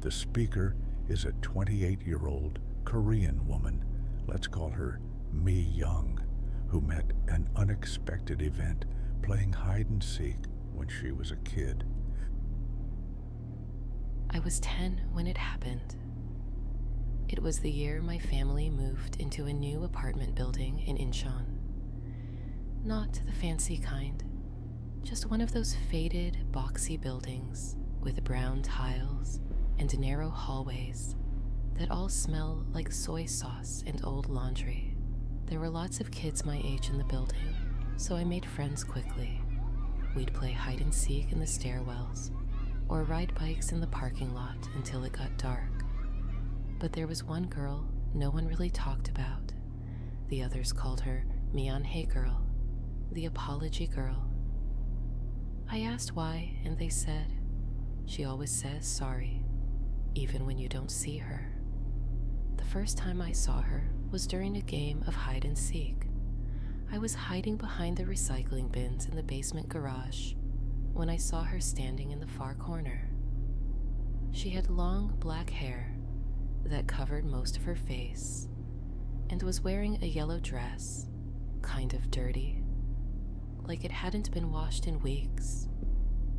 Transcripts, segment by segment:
The speaker is a 28-year-old Korean woman, let's call her Mi Young, who met an unexpected event playing hide and seek when she was a kid. I was 10 when it happened. It was the year my family moved into a new apartment building in Incheon. Not the fancy kind, just one of those faded, boxy buildings with brown tiles and narrow hallways that all smell like soy sauce and old laundry. There were lots of kids my age in the building, so I made friends quickly. We'd play hide and seek in the stairwells or ride bikes in the parking lot until it got dark. But there was one girl no one really talked about. The others called her Myeonhae girl, the apology girl. I asked why, and they said, she always says sorry, even when you don't see her. The first time I saw her was during a game of hide and seek. I was hiding behind the recycling bins in the basement garage when I saw her standing in the far corner. She had long black hair that covered most of her face and was wearing a yellow dress, kind of dirty, like it hadn't been washed in weeks.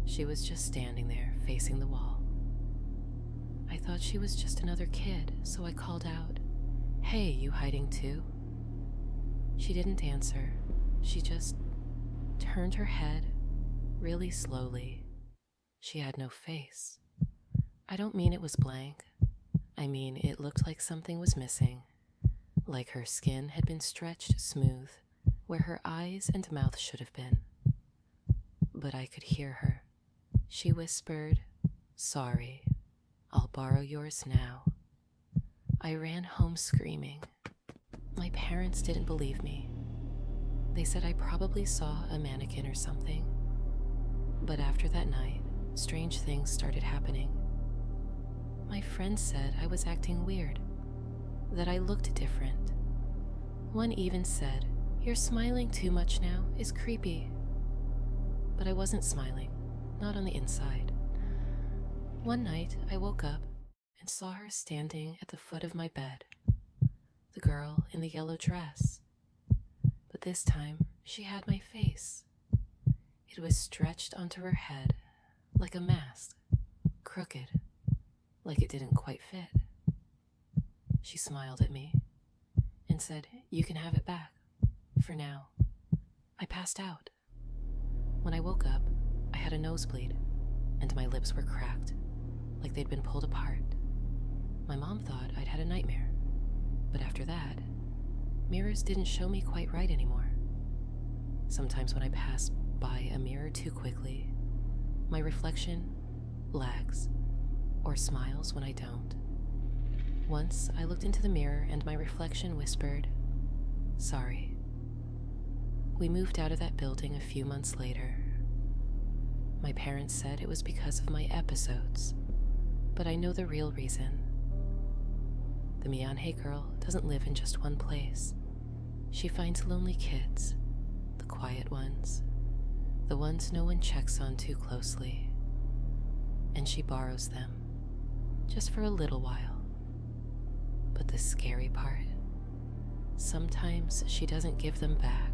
She was just standing there facing the wall. I thought she was just another kid, so I called out, "Hey, you hiding too?" She didn't answer. She just turned her head really slowly. She had no face. I don't mean it was blank. I mean it looked like something was missing, like her skin had been stretched smooth where her eyes and mouth should have been. But I could hear her. She whispered, "Sorry, I'll borrow yours now." I ran home screaming. My parents didn't believe me. They said I probably saw a mannequin or something. But after that night, strange things started happening. My friends said I was acting weird, that I looked different. One even said, "You're smiling too much now, it's creepy." But I wasn't smiling, not on the inside. One night, I woke up and saw her standing at the foot of my bed, the girl in the yellow dress. But this time, she had my face. It was stretched onto her head like a mask, crooked, like it didn't quite fit. She smiled at me and said, "You can have it back, for now." I passed out. When I woke up, I had a nosebleed, and my lips were cracked, like they'd been pulled apart. My mom thought I'd had a nightmare, but after that, mirrors didn't show me quite right anymore. Sometimes when I pass by a mirror too quickly, my reflection lags or smiles when I don't. Once I looked into the mirror and my reflection whispered, "Sorry." We moved out of that building a few months later. My parents said it was because of my episodes, but I know the real reason. The Myeonhae girl doesn't live in just one place. She finds lonely kids, the quiet ones, the ones no one checks on too closely, and she borrows them, just for a little while. But the scary part, sometimes she doesn't give them back.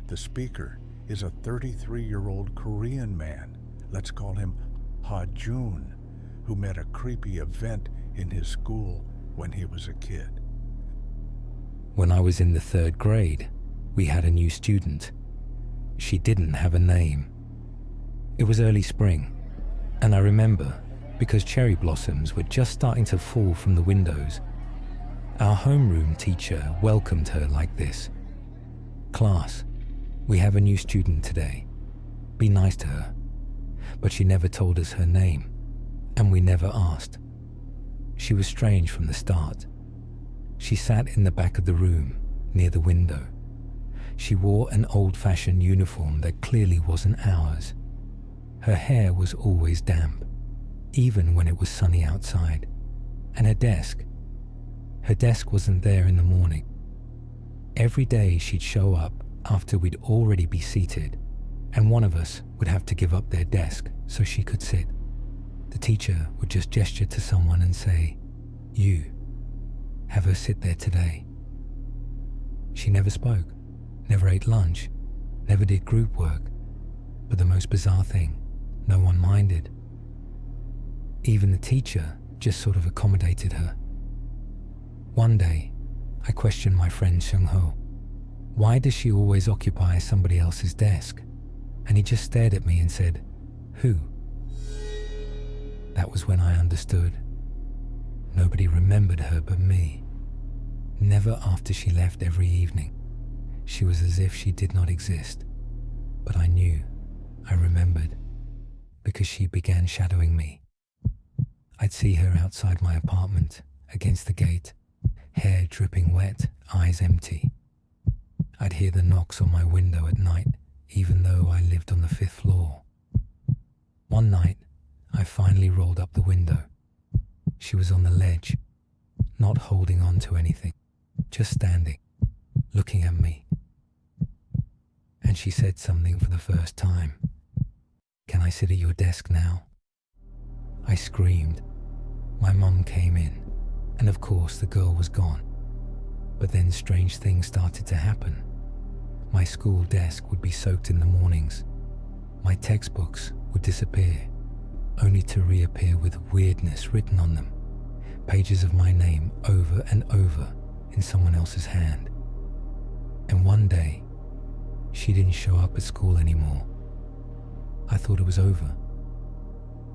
The speaker is a 33-year-old Korean man, let's call him Ha Jun, who met a creepy event in his school when he was a kid. When I was in the 3rd grade, we had a new student. She didn't have a name. It was early spring, and I remember because cherry blossoms were just starting to fall from the windows. Our homeroom teacher welcomed her like this. "Class, we have a new student today. Be nice to her." But she never told us her name, and we never asked. She was strange from the start. She sat in the back of the room, near the window. She wore an old-fashioned uniform that clearly wasn't ours. Her hair was always damp, even when it was sunny outside. And her desk wasn't there in the morning. Every day she'd show up after we'd already be seated, and one of us would have to give up their desk so she could sit. The teacher would just gesture to someone and say, "You, have her sit there today." She never spoke, never ate lunch, never did group work, but the most bizarre thing, no one minded. Even the teacher just sort of accommodated her. One day, I questioned my friend Seung-ho. Why does she always occupy somebody else's desk? And he just stared at me and said, "Who?" That was when I understood. Nobody remembered her but me. Never after she left every evening. She was as if she did not exist. But I knew, I remembered, because she began shadowing me. I'd see her outside my apartment, against the gate, hair dripping wet, eyes empty. I'd hear the knocks on my window at night, even though I lived on the 5th floor. One night, I finally rolled up the window. She was on the ledge, not holding on to anything, just standing, looking at me. And she said something for the first time. "Can I sit at your desk now?" I screamed. My mum came in, and of course the girl was gone. But then strange things started to happen. My school desk would be soaked in the mornings. My textbooks would disappear, only to reappear with weirdness written on them, pages of my name over and over in someone else's hand. And one day, she didn't show up at school anymore. I thought it was over.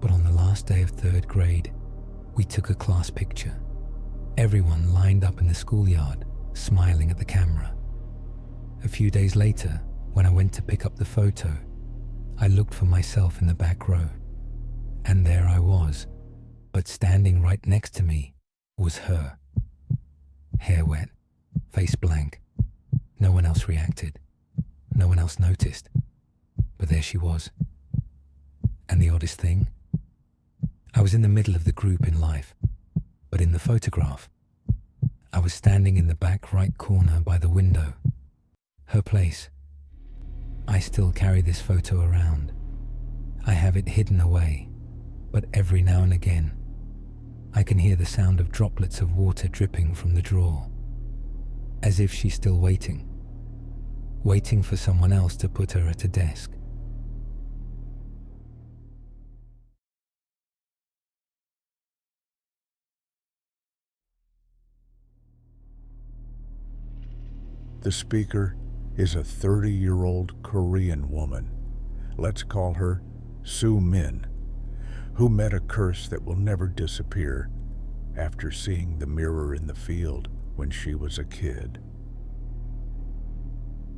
But on the last day of 3rd grade, we took a class picture. Everyone lined up in the schoolyard, smiling at the camera. A few days later, when I went to pick up the photo, I looked for myself in the back row. And there I was, but standing right next to me was her. Hair wet, face blank. No one else reacted. No one else noticed. But there she was. And the oddest thing? I was in the middle of the group in life, but in the photograph, I was standing in the back right corner by the window. Her place. I still carry this photo around. I have it hidden away, but every now and again, I can hear the sound of droplets of water dripping from the drawer, as if she's still waiting for someone else to put her at a desk. The speaker is a 30-year-old Korean woman, let's call her Soo Min, who met a curse that will never disappear after seeing the mirror in the field when she was a kid.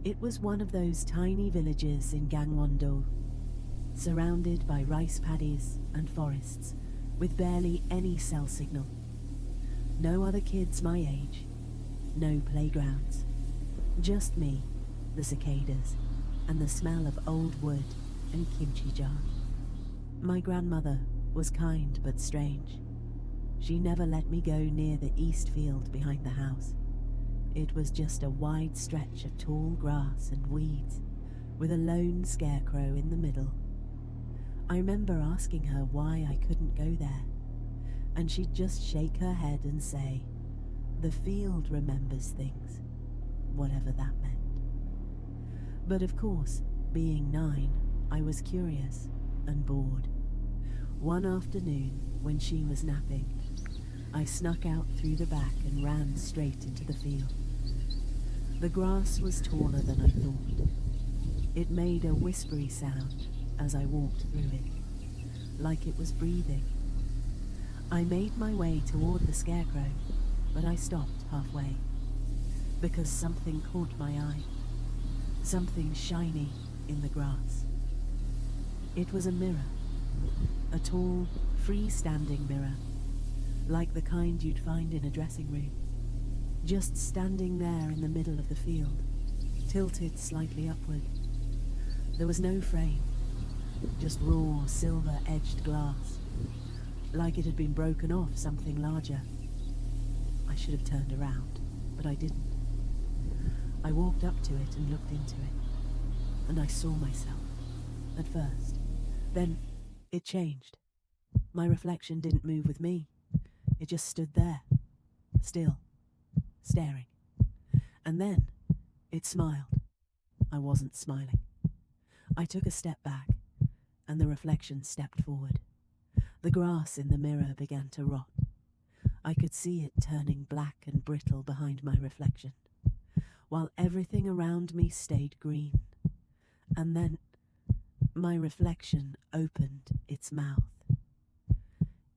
It was one of those tiny villages in Gangwon-do, surrounded by rice paddies and forests, with barely any cell signal. No other kids my age, no playgrounds. Just me, the cicadas, and the smell of old wood and kimchi jar. My grandmother was kind but strange. She never let me go near the east field behind the house. It was just a wide stretch of tall grass and weeds, with a lone scarecrow in the middle. I remember asking her why I couldn't go there, and she'd just shake her head and say, "The field remembers things," whatever that meant. But of course, being 9, I was curious and bored. One afternoon, when she was napping, I snuck out through the back and ran straight into the field. The grass was taller than I thought. It made a whispery sound as I walked through it, like it was breathing. I made my way toward the scarecrow, but I stopped halfway, because something caught my eye, something shiny in the grass. It was a mirror, a tall, freestanding mirror, like the kind you'd find in a dressing room, just standing there in the middle of the field, tilted slightly upward. There was no frame, just raw, silver-edged glass, like it had been broken off something larger. I should have turned around, but I didn't. I walked up to it and looked into it, and I saw myself, at first. Then it changed. My reflection didn't move with me. It just stood there, still, staring. And then it smiled. I wasn't smiling. I took a step back, and the reflection stepped forward. The grass in the mirror began to rot. I could see it turning black and brittle behind my reflection, while everything around me stayed green. And then my reflection opened its mouth.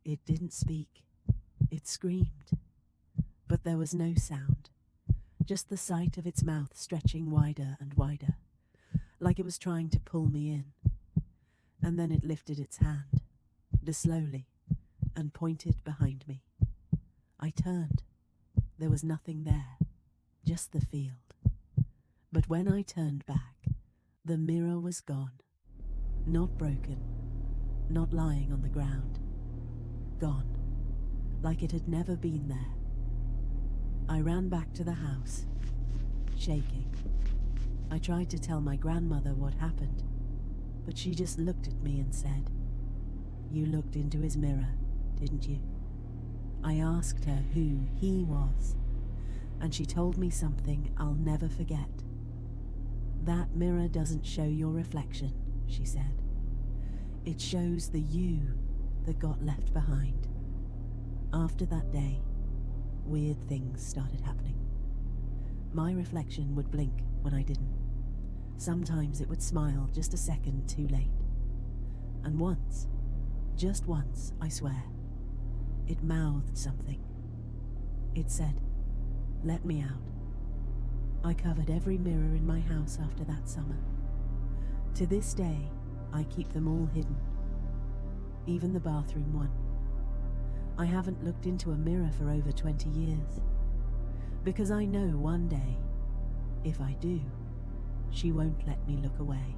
It didn't speak. It screamed. But there was no sound, just the sight of its mouth stretching wider and wider, like it was trying to pull me in. And then it lifted its hand, slowly, and pointed behind me. I turned. There was nothing there, just the field. But when I turned back, the mirror was gone. Not broken, not lying on the ground. Gone, like it had never been there. I ran back to the house, shaking. I tried to tell my grandmother what happened, but she just looked at me and said, "You looked into his mirror, didn't you?" I asked her who he was, and she told me something I'll never forget. "That mirror doesn't show your reflection," she said. "It shows the you that got left behind." After that day, weird things started happening. My reflection would blink when I didn't. Sometimes it would smile just a second too late. And once, just once, I swear, it mouthed something. It said, "Let me out." I covered every mirror in my house after that summer. To this day, I keep them all hidden, even the bathroom one. I haven't looked into a mirror for over 20 years, because I know one day, if I do, she won't let me look away.